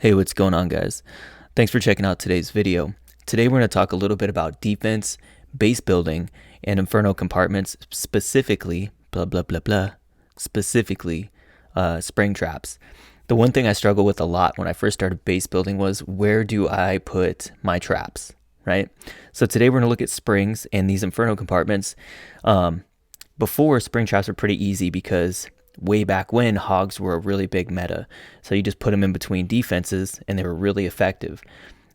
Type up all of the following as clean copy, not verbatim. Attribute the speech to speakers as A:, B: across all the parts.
A: Hey, what's going on, guys? Thanks for checking out today's video. Today we're going to talk a little bit about defense, base building, and inferno compartments, specifically, blah, blah, blah, blah, specifically spring traps. The one thing I struggled with a lot when I first started base building was, where do I put my traps, right? So today we're going to look at springs and these inferno compartments. Before, spring traps were pretty easy because way back when, hogs were a really big meta. So you just put them in between defenses and they were really effective.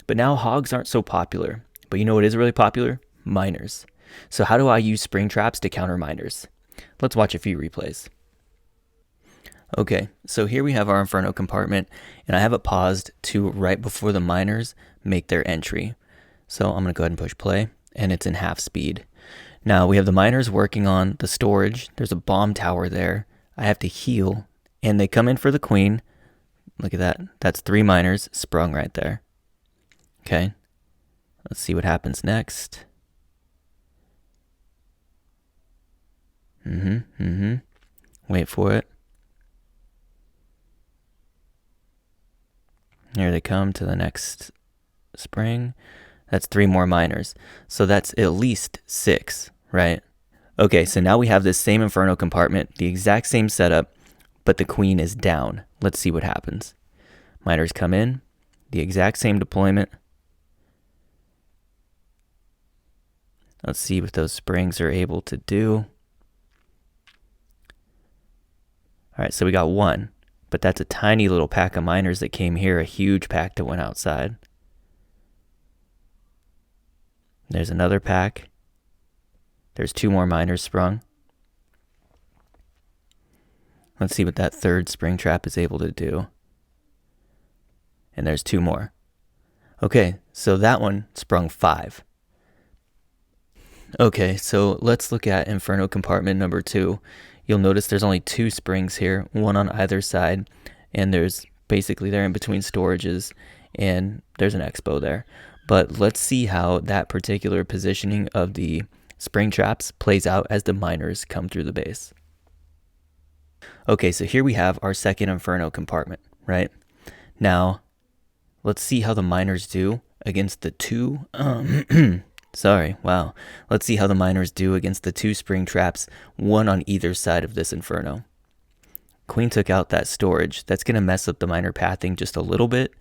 A: But now hogs aren't so popular. But you know what is really popular? Miners. So how do I use spring traps to counter miners? Let's watch a few replays. Okay, so here we have our inferno compartment, and I have it paused to right before the miners make their entry. So I'm going to go ahead and push play, and it's in half speed. Now we have the miners working on the storage. There's a bomb tower there. I have to heal, and they come in for the queen. Look at that. That's 3 miners sprung right there. Okay, let's see what happens next. Wait for it. Here they come to the next spring. That's 3 more miners. So that's at least 6, right? Okay, so now we have this same inferno compartment, the exact same setup, but the queen is down. Let's see what happens. Miners come in, the exact same deployment. Let's see what those springs are able to do. All right, so we got 1, but that's a tiny little pack of miners that came here, a huge pack that went outside. There's another pack. There's 2 more miners sprung. Let's see what that 3rd spring trap is able to do. And there's 2 more. Okay, so that one sprung 5. Okay, so let's look at inferno compartment number 2. You'll notice there's only 2 springs here, 1 on either side, and there's basically they're in between storages, and there's an expo there. But let's see how that particular positioning of the spring traps plays out as the miners come through the base. Okay, so here we have our 2nd inferno compartment, right? Now, let's see how the miners do against the 2, Let's see how the miners do against the 2 spring traps, 1 on either side of this inferno. Queen took out that storage. That's going to mess up the miner pathing just a little bit,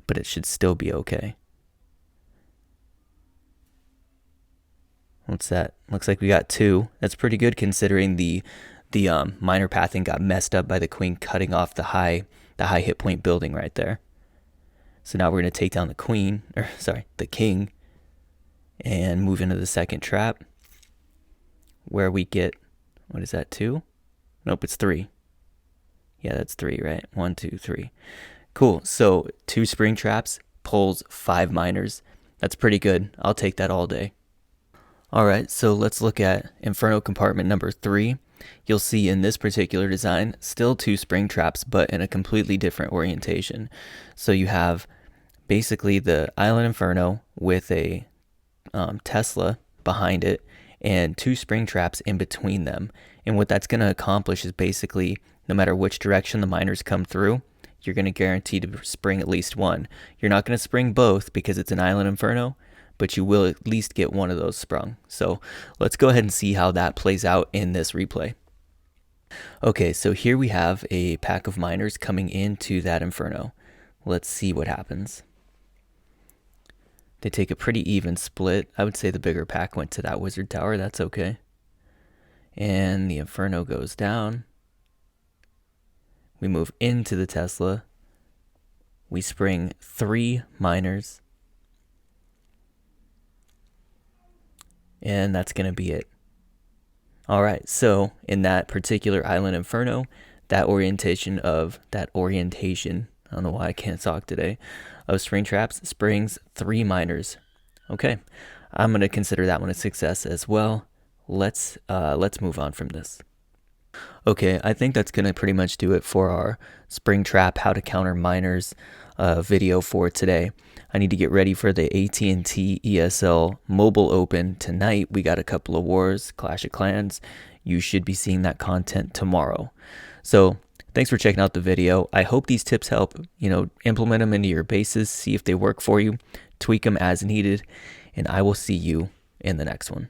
A: but it should still be okay. What's that? Looks like we got 2. That's pretty good considering the miner pathing got messed up by the queen cutting off the high hit point building right there. So now we're going to take down the king, and move into the 2nd trap, where we get, what is that, 2? Nope, it's 3. Yeah, that's 3, right? 1, 2, 3. Cool. So 2 spring traps pulls 5 miners. That's pretty good. I'll take that all day. All right, so let's look at inferno compartment number 3. You'll see in this particular design, still 2 spring traps, but in a completely different orientation. So you have basically the island inferno with a Tesla behind it and 2 spring traps in between them. And what that's going to accomplish is basically, no matter which direction the miners come through, you're going to guarantee to spring at least 1. You're not going to spring both because it's an island inferno, but you will at least get 1 of those sprung. So let's go ahead and see how that plays out in this replay. Okay, so here we have a pack of miners coming into that inferno. Let's see what happens. They take a pretty even split. I would say the bigger pack went to that wizard tower. That's okay. And the inferno goes down. We move into the Tesla. We spring 3 miners. And that's going to be it. All right, so in that particular island inferno, that orientation, I don't know why I can't talk today, of spring traps springs 3 miners. Okay, I'm going to consider that one a success as well. Let's move on from this. Okay, I think that's going to pretty much do it for our spring trap how to counter miners video for today. I need to get ready for the AT&T ESL Mobile Open tonight. We got a couple of wars, Clash of Clans. You should be seeing that content tomorrow. So Thanks for checking out the video. I hope these tips help, implement them into your bases, see if they work for you, tweak them as needed, and I will see you in the next one.